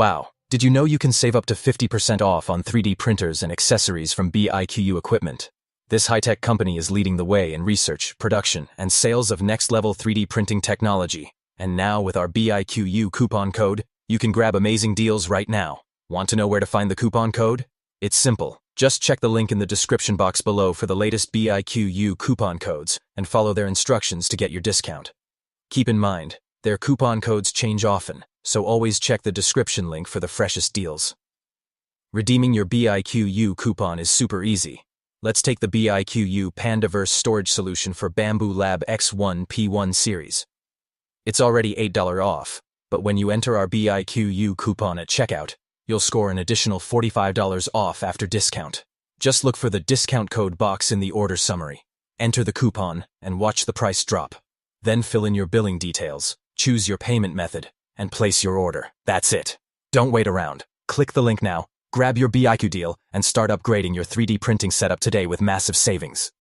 Wow, did you know you can save up to 50% off on 3D printers and accessories from BIQU equipment? This high-tech company is leading the way in research, production, and sales of next-level 3D printing technology. And now with our BIQU coupon code, you can grab amazing deals right now. Want to know where to find the coupon code? It's simple. Just check the link in the description box below for the latest BIQU coupon codes and follow their instructions to get your discount. Keep in mind, their coupon codes change often, so always check the description link for the freshest deals. Redeeming your BIQU coupon is super easy. Let's take the BIQU Pandaverse storage solution for Bamboo Lab X1 P1 series. It's already $8 off, but when you enter our BIQU coupon at checkout, you'll score an additional $45 off after discount. Just look for the discount code box in the order summary. Enter the coupon and watch the price drop. Then fill in your billing details, choose your payment method, and place your order. That's it. Don't wait around. Click the link now, grab your BIQU deal, and start upgrading your 3D printing setup today with massive savings.